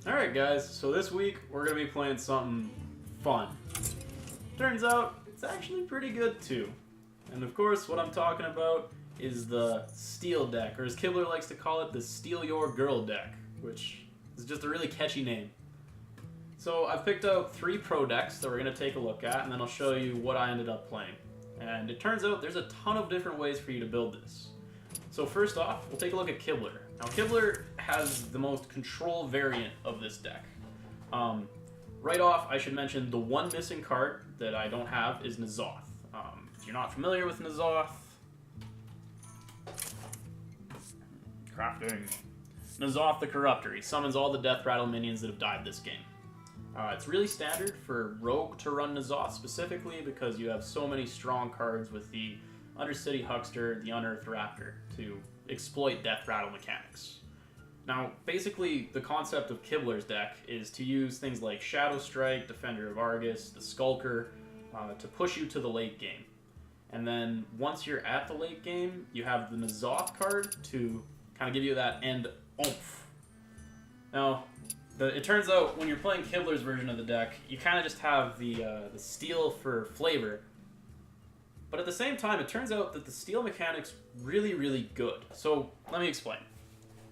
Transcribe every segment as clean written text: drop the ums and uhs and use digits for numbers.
Alright guys, so this week we're going to be playing something fun. Turns out it's actually pretty good too. And of course what I'm talking about is the Steal deck, or as Kibler likes to call it, the Steal Your Girl deck, which is just a really catchy name. So I've picked out 3 pro decks that we're going to take a look at, and then I'll show you what I ended up playing. And it turns out there's a ton of different ways for you to build this. So first off, we'll take a look at Kibler. Now Kibler has the most control variant of this deck. Right off, I should mention the one missing card that I don't have is N'Zoth. If you're not familiar with N'Zoth, crafting. N'Zoth the Corruptor. He summons all the Death Rattle minions that have died this game. It's really standard for Rogue to run N'Zoth specifically because you have so many strong cards with the Undercity Huckster, the Unearthed Raptor to exploit Death Rattle mechanics. Now, basically, the concept of Kibler's deck is to use things like Shadow Strike, Defender of Argus, the Skulker, to push you to the late game. And then, once you're at the late game, you have the N'Zoth card to kind of give you that end oomph. Now, it turns out when you're playing Kibler's version of the deck, you kind of just have the steal for flavor. But at the same time, it turns out that the steal mechanic's really, really good. So, let me explain.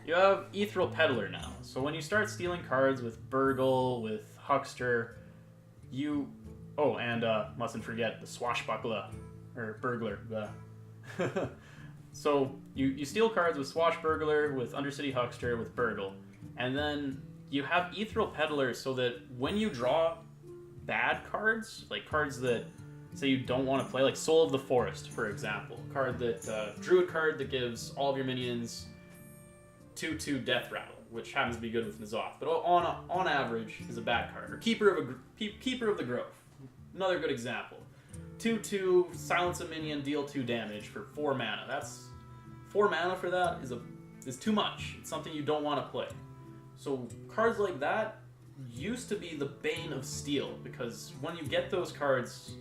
You have Ethereal Peddler now. So when you start stealing cards with Burgle, with Huckster, you... Oh, and mustn't forget the Swashbuckler, or Burglar. So you steal cards with Swashbuckler, with Undercity Huckster, with Burgle. And then you have Ethereal Peddler so that when you draw bad cards, like cards that say you don't want to play, like Soul of the Forest, for example. Card that, Druid card that gives all of your minions 2/2 Death Rattle, which happens to be good with N'Zoth, but on average is a bad card. Or Keeper of the Grove, another good example. 2/2 silence a minion, deal 2 damage for 4 mana. That's 4 mana for that is too much. It's something you don't want to play. So cards like that used to be the bane of Steel, because when you get those cards,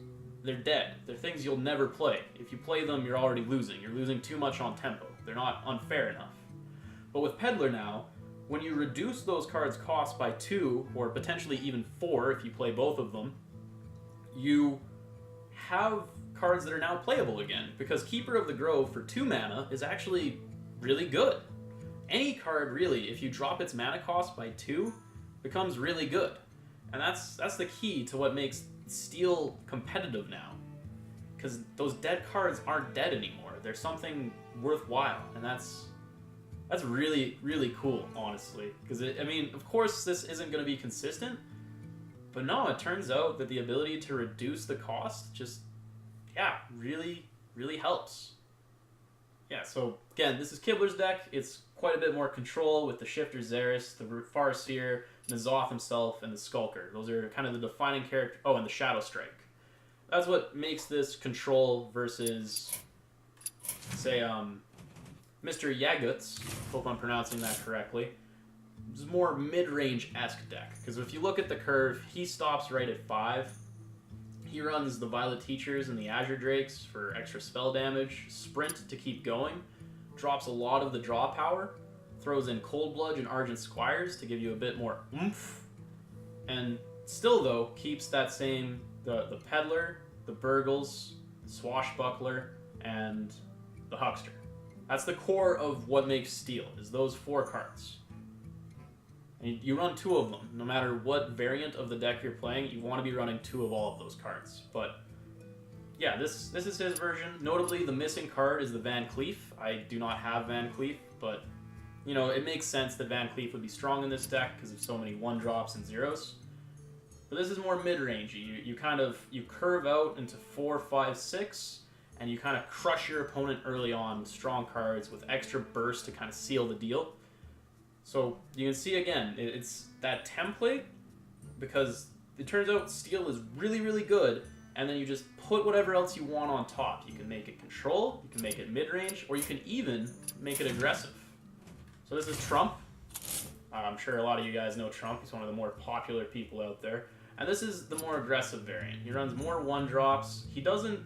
they're dead. They're things you'll never play. If you play them, you're already losing. You're losing too much on tempo. They're not unfair enough. But with Peddler now, when you reduce those cards' cost by 2, or potentially even 4 if you play both of them, you have cards that are now playable again, because Keeper of the Grove for 2 mana is actually really good. Any card, really, if you drop its mana cost by 2, becomes really good. And that's the key to what makes Steel competitive now. Because those dead cards aren't dead anymore. They're something worthwhile, and that's really, really cool, honestly. Because, I mean, of course this isn't going to be consistent, but no, it turns out that the ability to reduce the cost just, yeah, really, really helps. Yeah, so, again, this is Kibler's deck. It's quite a bit more control with the Shifter Xeris, the Farseer, N'Zoth himself, and the Skulker. Those are kind of the defining character. Oh, and the Shadow Strike. That's what makes this control versus, say, Mr. Yaguts, hope I'm pronouncing that correctly, is more mid-range-esque deck. Because if you look at the curve, he stops right at 5. He runs the Violet Teachers and the Azure Drakes for extra spell damage, Sprint to keep going, drops a lot of the draw power, throws in Cold Blood and Argent Squires to give you a bit more oomph, and still, though, keeps that same, the Peddler, the Burgles, the Swashbuckler, and the Huckster. That's the core of what makes Steel, is those 4 cards. And you run 2 of them. No matter what variant of the deck you're playing, you want to be running 2 of all of those cards. But yeah, this is his version. Notably, the missing card is the Van Cleef. I do not have Van Cleef, but you know, it makes sense that Van Cleef would be strong in this deck because of so many 1-drops and 0s. But this is more mid-rangey. You curve out into 4, 5, 6, and you kind of crush your opponent early on with strong cards with extra burst to kind of seal the deal. So you can see again, it's that template, because it turns out Steel is really, really good, and then you just put whatever else you want on top. You can make it control, you can make it mid-range, or you can even make it aggressive. So this is Trump. I'm sure a lot of you guys know Trump. He's one of the more popular people out there. And this is the more aggressive variant. He runs more 1-drops. He doesn't...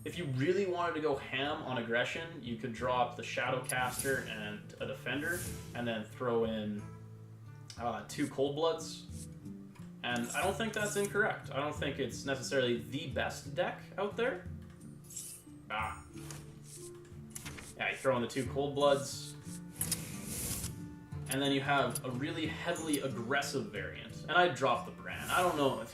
If you really wanted to go ham on aggression, you could drop the Shadowcaster and a Defender, and then throw in 2 Cold Bloods. And I don't think that's incorrect. I don't think it's necessarily the best deck out there. Yeah, you throw in the 2 Cold Bloods. And then you have a really heavily aggressive variant. And I dropped the Bran. I don't know.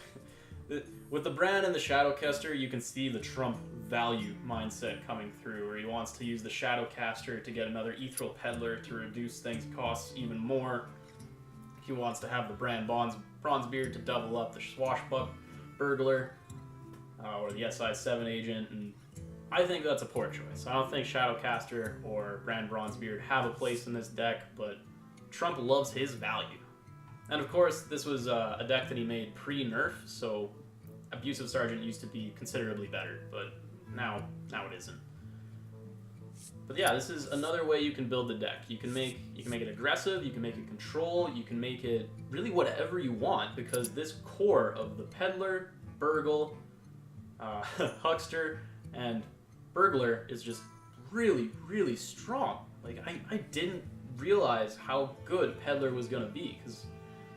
With the Bran and the Shadowcaster, you can see the Trump value mindset coming through, where he wants to use the Shadowcaster to get another Ethereal Peddler to reduce things costs even more. He wants to have the Bran Bronzebeard to double up the Swashbuckler, or the SI7 agent, and I think that's a poor choice. I don't think Shadowcaster or Bran Bronzebeard have a place in this deck, but Trump loves his value. And of course, this was a deck that he made pre-nerf, so Abusive Sergeant used to be considerably better, but now it isn't. But yeah, this is another way you can build the deck. You can make it aggressive, you can make it control, you can make it really whatever you want, because this core of the Peddler, Burgle, Huckster, and Burglar is just really, really strong. Like, I didn't realize how good Peddler was going to be, because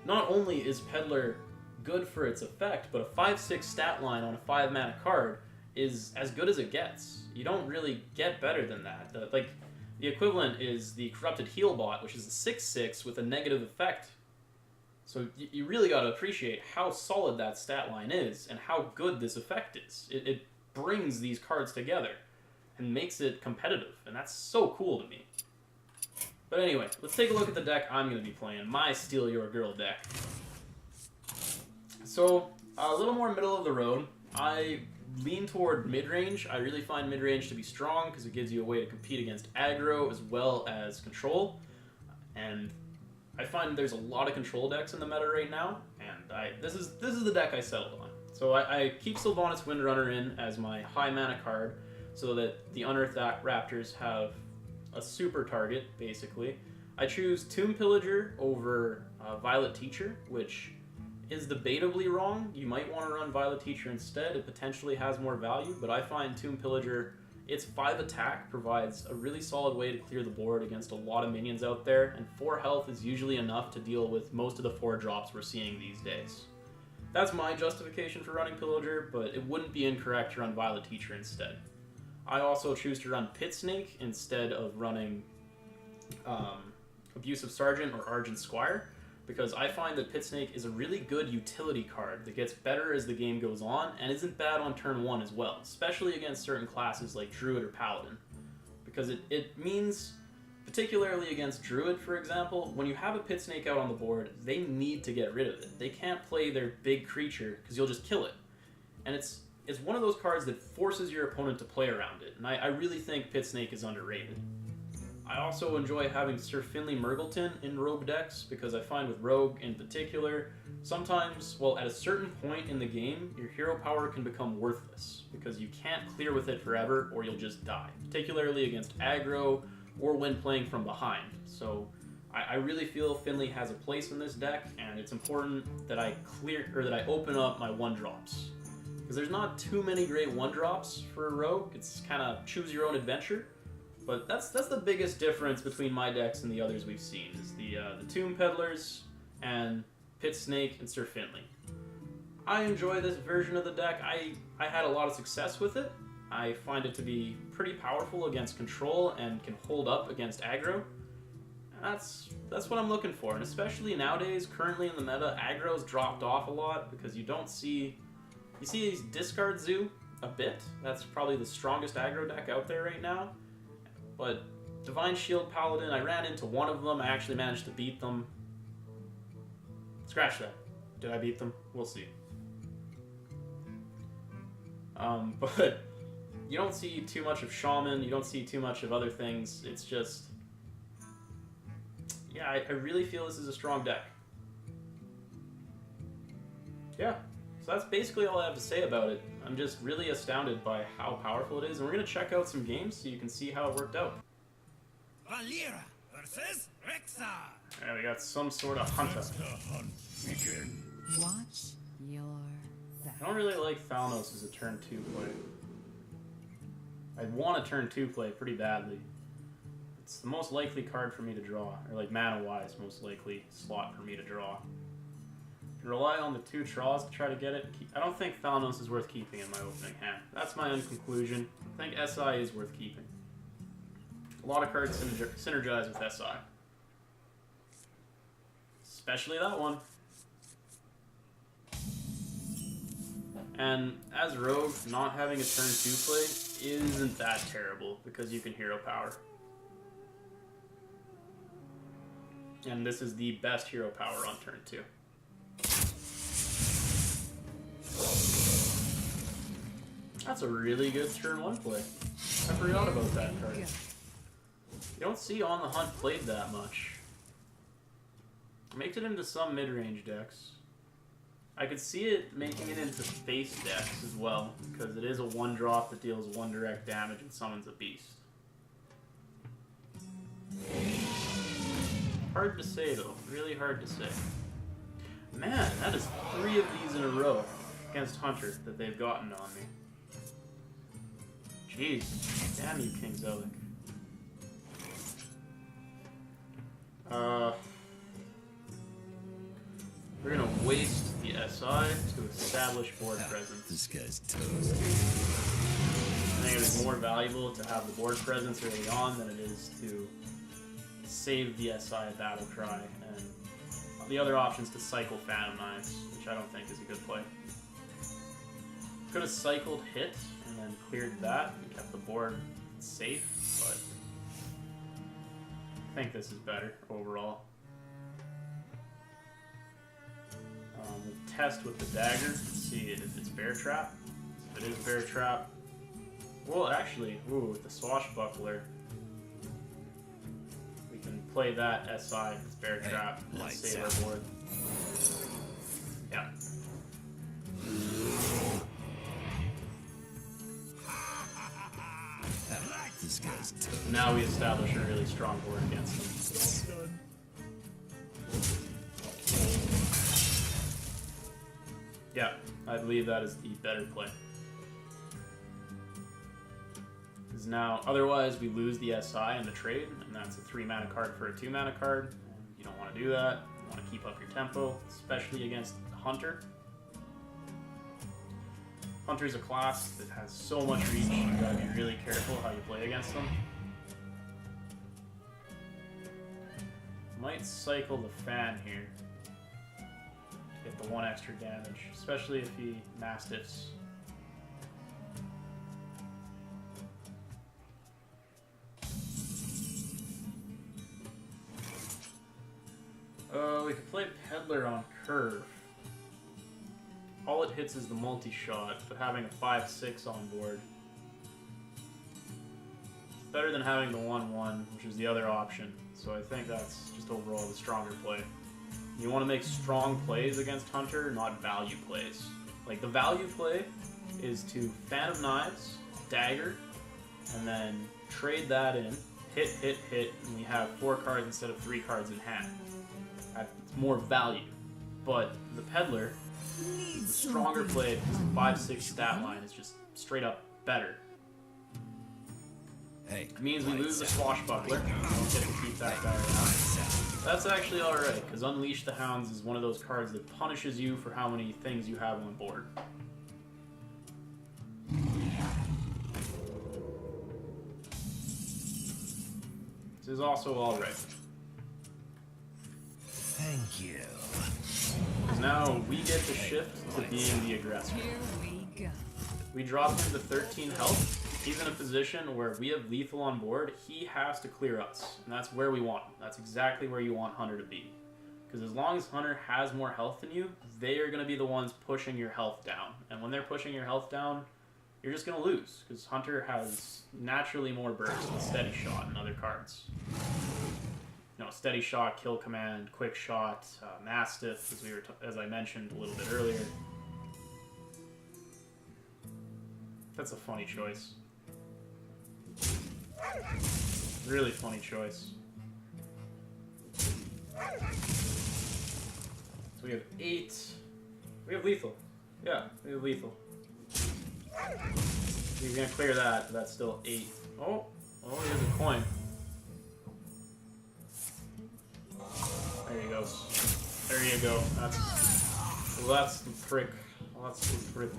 not only is Peddler good for its effect, but a 5/6 stat line on a 5-mana card is as good as it gets. You don't really get better than that. The equivalent is the Corrupted Healbot, which is a 6/6 with a negative effect. So you really got to appreciate how solid that stat line is and how good this effect is. It brings these cards together and makes it competitive, and that's so cool to me. But anyway, let's take a look at the deck I'm going to be playing, my Steal Your Girl deck. So, a little more middle of the road. I lean toward mid-range. I really find mid-range to be strong because it gives you a way to compete against aggro as well as control. And I find there's a lot of control decks in the meta right now, and this is the deck I settled on. So I keep Sylvanas Windrunner in as my high mana card so that the Unearthed Raptors have a super target, basically. I choose Tomb Pillager over Violet Teacher, which is debatably wrong. You might want to run Violet Teacher instead. It potentially has more value, but I find Tomb Pillager, its 5 attack provides a really solid way to clear the board against a lot of minions out there, and 4 health is usually enough to deal with most of the 4 drops we're seeing these days. That's my justification for running Pillager, but it wouldn't be incorrect to run Violet Teacher instead. I also choose to run Pit Snake instead of running Abusive Sergeant or Argent Squire, because I find that Pit Snake is a really good utility card that gets better as the game goes on and isn't bad on turn 1 as well, especially against certain classes like Druid or Paladin. Because it means, particularly against Druid, for example, when you have a Pit Snake out on the board, they need to get rid of it. They can't play their big creature because you'll just kill it. And it's one of those cards that forces your opponent to play around it, and I really think Pit Snake is underrated. I also enjoy having Sir Finley Murgleton in Rogue decks, because I find with Rogue in particular, sometimes, well, at a certain point in the game, your hero power can become worthless, because you can't clear with it forever or you'll just die, particularly against aggro or when playing from behind. So I really feel Finley has a place in this deck, and it's important that I open up my 1-drops. Because there's not too many great 1-drops for Rogue. It's kind of choose your own adventure. But that's the biggest difference between my decks and the others we've seen, is the Tomb Peddlers and Pit Snake and Sir Finley. I enjoy this version of the deck. I had a lot of success with it. I find it to be pretty powerful against control and can hold up against aggro. That's what I'm looking for, and especially nowadays, currently in the meta, aggro's dropped off a lot because you see Discard Zoo a bit. That's probably the strongest aggro deck out there right now. But Divine Shield Paladin, I ran into one of them. I actually managed to beat them. Scratch that. Did I beat them? We'll see. But you don't see too much of Shaman. You don't see too much of other things. It's just... yeah, I really feel this is a strong deck. Yeah. So that's basically all I have to say about it. I'm just really astounded by how powerful it is, and we're going to check out some games so you can see how it worked out. Valera versus Rexa. Yeah, we got some sort of hunter. Watch your back. I don't really like Thalnos as a turn 2 play. I'd want a turn 2 play pretty badly. It's the most likely card for me to draw, or like mana-wise, most likely slot for me to draw. Rely on the 2 draws to try to get it. I don't think Thalanos is worth keeping in my opening hand. That's my own conclusion. I think SI is worth keeping. A lot of cards synergize with SI. Especially that one. And as Rogue, not having a turn 2 play isn't that terrible because you can hero power. And this is the best hero power on turn 2. That's a really good turn 1 play. I forgot about that card. You don't see On the Hunt played that much. Makes it into some mid-range decks. I could see it making it into face decks as well, because it is a 1-drop that deals 1 direct damage and summons a beast. Hard to say though, really hard to say. Man, that is 3 of these in a row against Hunter that they've gotten on me. Jeez, damn you, King Zelik. We're gonna waste the SI to establish board presence. This guy's toast. I think it is more valuable to have the board presence early on than it is to save the SI battle cry, and the other option is to cycle Phantom Knives, which I don't think is a good play. Could have cycled hit and then cleared that and kept the board safe, but I think this is better overall. We'll test with the dagger and see if it's Bear Trap. If it is Bear Trap, well, actually, with the Swashbuckler, we can play that SI if it's Bear Trap and save our board. Yeah. This guy's toast. Now we establish a really strong board against them. Yeah, I believe that is the better play. Because now, otherwise we lose the SI in the trade, and that's a 3-mana card for a 2-mana card. And you don't want to do that. You want to keep up your tempo, especially against Hunter. Hunter's a class that has so much reach, you gotta be really careful how you play against them. Might cycle the Fan here. Get the 1 extra damage, especially if he Mastiffs. We could play Peddler on Curve. All it hits is the multi-shot, but having a 5/6 on board. Better than having the 1/1, which is the other option. So I think that's just overall the stronger play. You want to make strong plays against Hunter, not value plays. Like, the value play is to Fan of Knives, Dagger, and then trade that in, hit, hit, hit, and we have 4 cards instead of 3 cards in hand. That's more value. But the Peddler, the stronger play, because the 5/6 stat line is just straight up better. Hey, It means we lose the Swashbuckler. We don't get to keep that guy around. That's actually alright, because Unleash the Hounds is one of those cards that punishes you for how many things you have on board. This is also alright. thank you. Because now we get to shift to being the aggressor. Here we go. We drop him to 13 health. He's in a position where we have lethal on board. He has to clear us, and that's where we want him. That's exactly where you want Hunter to be. Because as long as Hunter has more health than you, they are going to be the ones pushing your health down. And when they're pushing your health down, you're just going to lose. Because Hunter has naturally more burst than Steady Shot and other cards. You know, Steady Shot, Kill Command, Quick Shot, Mastiff, as I mentioned a little bit earlier. That's a funny choice. Really funny choice. So we have 8. We have lethal. Yeah, we have lethal. You're gonna clear that, but that's still 8. Oh, he has a coin. go. That's the prick. That's the prick.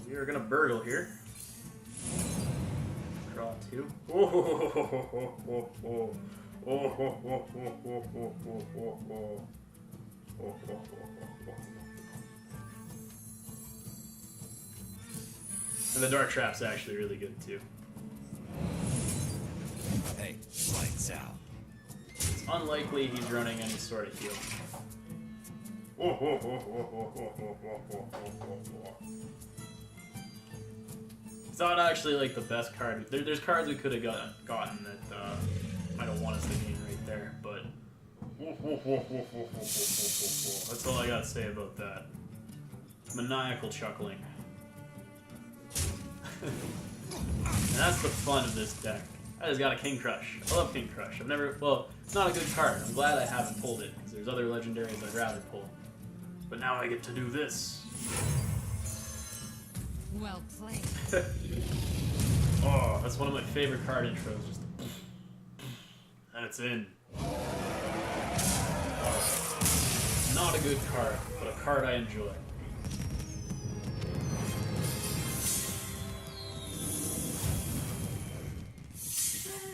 We are gonna burgle here. Draw 2. And the dark trap's actually really good too. Hey, lights out. It's unlikely he's running any sort of heal. It's not actually like the best card. There's cards we could have gotten that might have won us the game right there, but that's all I gotta say about that. Maniacal chuckling. And that's the fun of this deck. I just got a King Crush. I love King Crush. I've never, well, it's not a good card. I'm glad I haven't pulled it, because there's other legendaries I'd rather pull. But now I get to do this. Well played. Oh, that's one of my favorite card intros. Just and it's in. Not a good card, but a card I enjoy.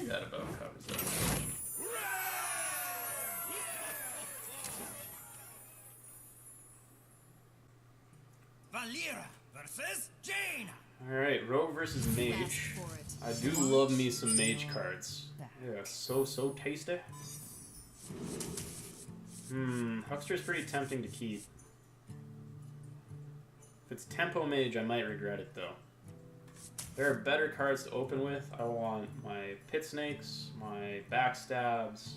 That about covers that. Valera versus Jaina. Alright, Rogue versus Mage. I do love me some Mage cards. Yeah, so tasty. Huckster's pretty tempting to keep. If it's Tempo Mage, I might regret it though. There are better cards to open with. I want my Pit Snakes, my Backstabs.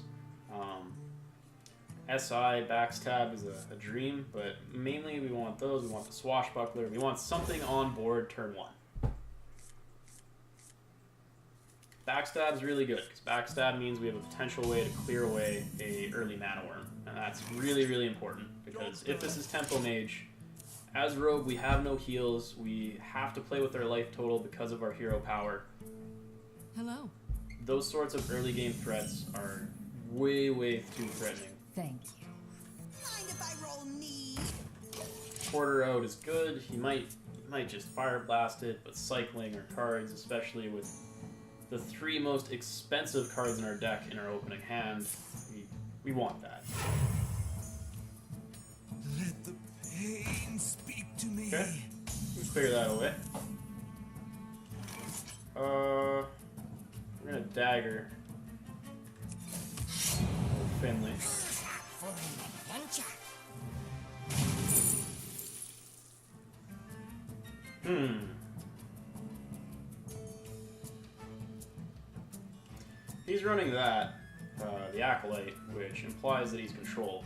SI Backstab is a dream, but mainly we want those. We want the Swashbuckler. We want something on board turn 1. Backstab is really good, because Backstab means we have a potential way to clear away a early Mana Worm. And that's really, really important, because if this is Tempo Mage, as Rogue, we have no heals. We have to play with our life total because of our hero power. Hello. Those sorts of early game threats are way too threatening. Thank you. Mind if I roll knee? Porter out is good. He might just Fire Blast it, but cycling our cards, especially with the 3 most expensive cards in our deck in our opening hand, we want that. Let the pain speak to me. Okay, we clear that away. We're gonna dagger Finley. He's running that, the Acolyte, which implies that he's controlled.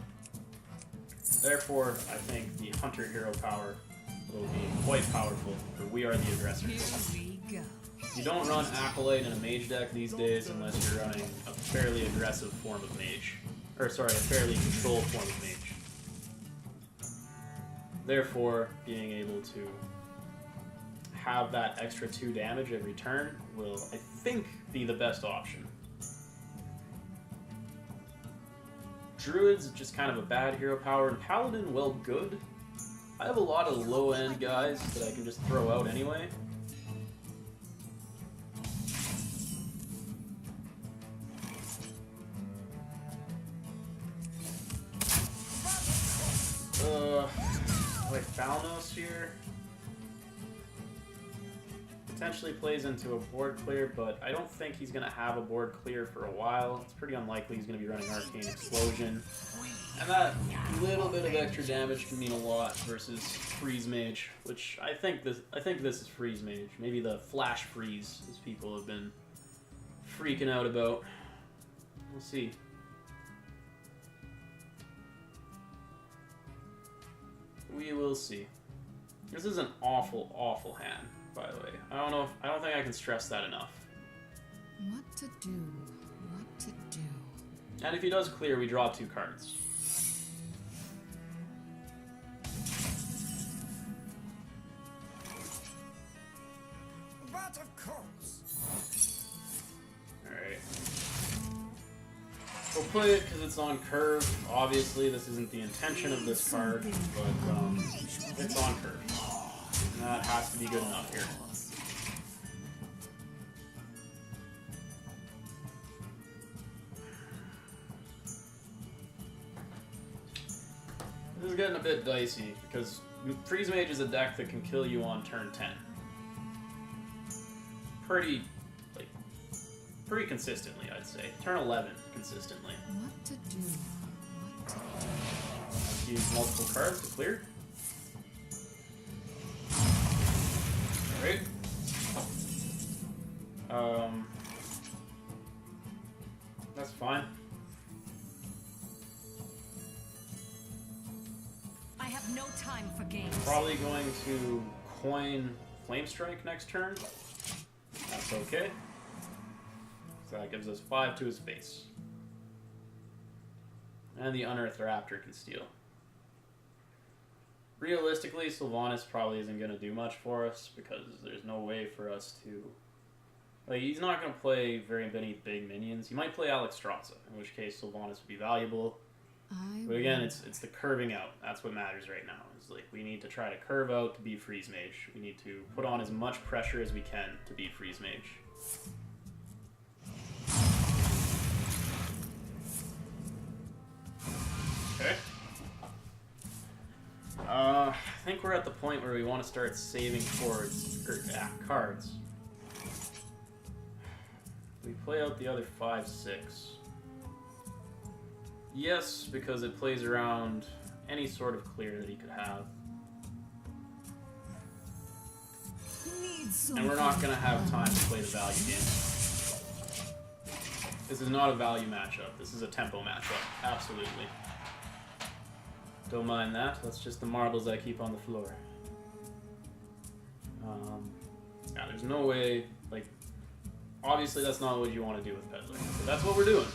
Therefore, I think the Hunter hero power will be quite powerful, for we are the aggressors. Here we go. You don't run Acolyte in a mage deck these days unless you're running a fairly aggressive form of mage. Or sorry, a fairly controlled form of mage. Therefore, being able to have that extra 2 damage every turn will, I think, be the best option. Druid's just kind of a bad hero power, and Paladin, well, good. I have a lot of low-end guys that I can just throw out anyway. Like Balnos here. Potentially plays into a board clear, but I don't think he's going to have a board clear for a while. It's pretty unlikely he's going to be running Arcane Explosion. And that little bit of extra damage can mean a lot versus Freeze Mage, which I think this is Freeze Mage. Maybe the Flash Freeze, as people have been freaking out about. We'll see. We will see. This is an awful, awful hand, by the way. I don't think I can stress that enough. What to do? What to do? And if he does clear, we draw 2 cards. But of course. Alright. We'll play it because it's on curve. Obviously, this isn't the intention of this card, but it's on curve. And that has to be good enough here. This is getting a bit dicey because Freeze Mage is a deck that can kill you on turn 10. Pretty consistently, I'd say. Turn 11 consistently. What to do? What to do? Let's use multiple cards to clear. Alright. That's fine. I have no time for games. Probably going to coin Flame Strike next turn. That's okay. So that gives us 5 to his face. And the Unearthed Raptor can steal. Realistically, Sylvanas probably isn't going to do much for us because there's no way for us to... Like, he's not going to play very many big minions. He might play Alexstrasza, in which case Sylvanas would be valuable. But again, it's the curving out. That's what matters right now. It's like we need to try to curve out to beat Freeze Mage. We need to put on as much pressure as we can to beat Freeze Mage. Okay. I think we're at the point where we want to start saving cards. We play out the other 5-6. Yes, because it plays around any sort of clear that he could have. And we're not going to have time to play the value game. This is not a value matchup. This is a tempo matchup. Absolutely. Don't mind that. That's just the marbles I keep on the floor. Yeah, there's no way, like, obviously that's not what you want to do with Peddler. So that's what we're doing.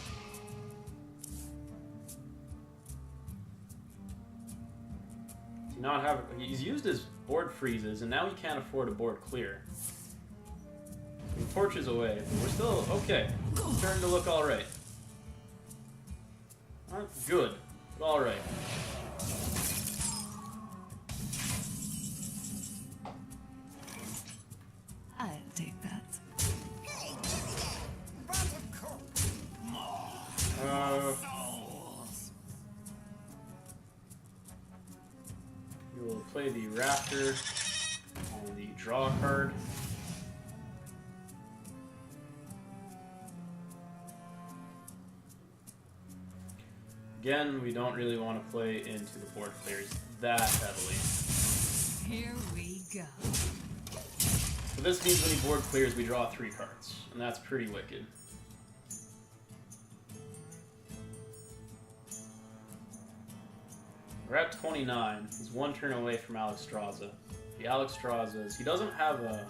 Not have he's used his board freezes and now he can't afford a board clear. He torches away, but we're still okay. It's starting to look alright. Not good, but alright. I'll take that. We will play the Raptor on the draw card. Again, we don't really want to play into the board clears that heavily. Here we go. So this means when he board clears, we draw 3 cards, and that's pretty wicked. We're at 29. He's 1 turn away from Alexstrasza. The Alexstrasza's... He doesn't have a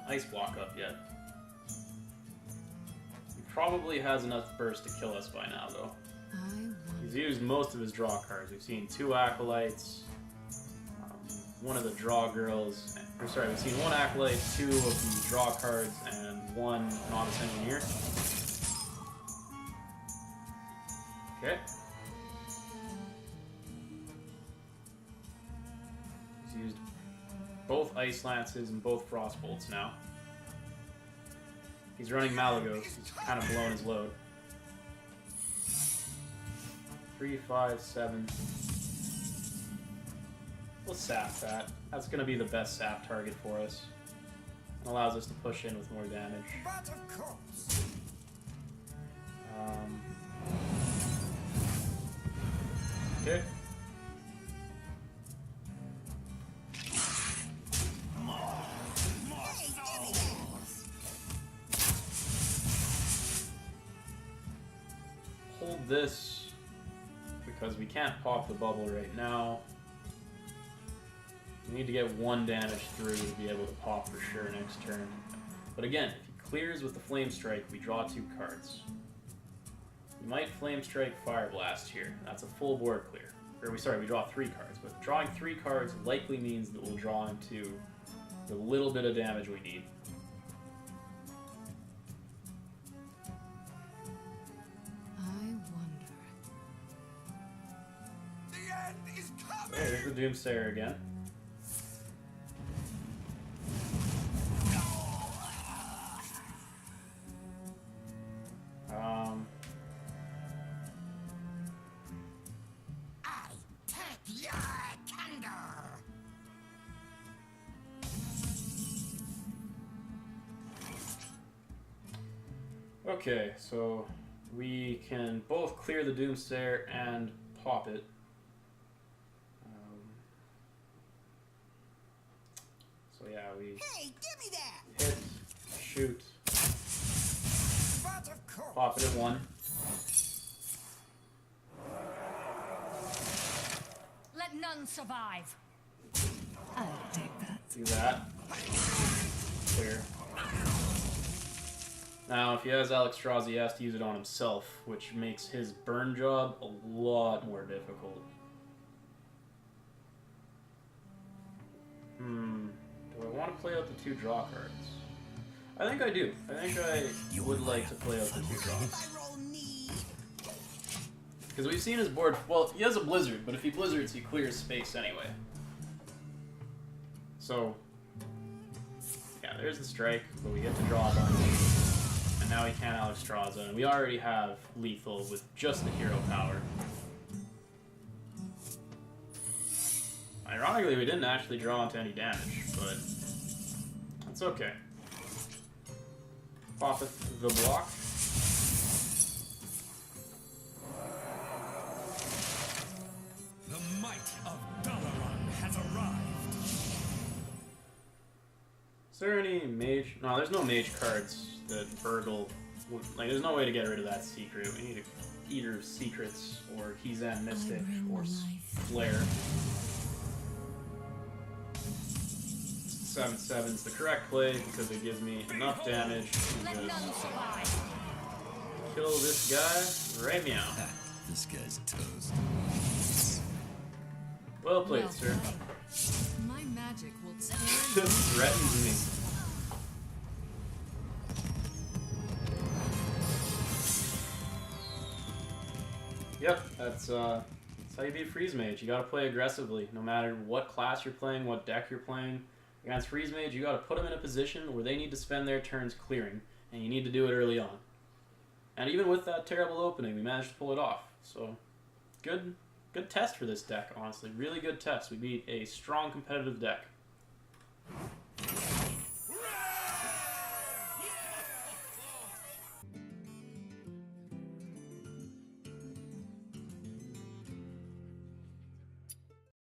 ice block up yet. He probably has enough burst to kill us by now, though. He's used most of his draw cards. We've seen 2 Acolytes, one of the draw girls... Or sorry, we've seen 1 Acolyte, 2 of the draw cards, and 1 Novice Engineer. Okay. He's used both Ice Lances and both Frost Bolts now. He's running Malagos. He's kind of blown his load. 3, 5, 7. We'll sap that. That's going to be the best sap target for us. It allows us to push in with more damage. Okay. Hold this because we can't pop the bubble right now. We need to get 1 damage through to be able to pop for sure next turn. But again, if he clears with the Flame Strike, we draw 2 cards. We might Flame Strike Fire Blast here. That's a full board clear. Or we draw 3 cards. But drawing 3 cards likely means that we'll draw into the little bit of damage we need. I wonder. There's the Doomsayer again. I take your thunder. Okay, so we can both clear the Doomsayer and pop it. So yeah, we Hey, give me that. hit, shoot, But of course. pop it at 1. Let none survive. I'll take that. Do that. Clear. Now, if he has Alexstrasza, he has to use it on himself, which makes his burn job a lot more difficult. Do I want to play out the 2 draw cards? I think I do. I think I would like to play out the 2 draws. If I roll need. Because we've seen his board... Well, he has a Blizzard, but if he Blizzards, he clears space anyway. So... Yeah, there's the strike, but we get to draw a bunch. And now he can't Alexstrasza, and we already have lethal with just the hero power. Ironically, we didn't actually draw into any damage, but that's okay. Poppeth the block. The might of Dalaran has arrived. Is there any mage? No, there's no mage cards that Burgle would, like, there's no way to get rid of that secret. We need a Eater of Secrets, or Kizan Mystic, or Flare. 7/7's the correct play because it gives me enough damage Let to none just survive. kill this guy right meow. This guy's toast. Well played, Well sir. played. My magic will tear Just threatens me. Yep, that's how you beat Freeze Mage. You gotta play aggressively, no matter what class you're playing, what deck you're playing. Against Freeze Mage, you gotta put them in a position where they need to spend their turns clearing, and you need to do it early on. And even with that terrible opening, we managed to pull it off. So, good test for this deck, honestly. Really good test. We beat a strong competitive deck.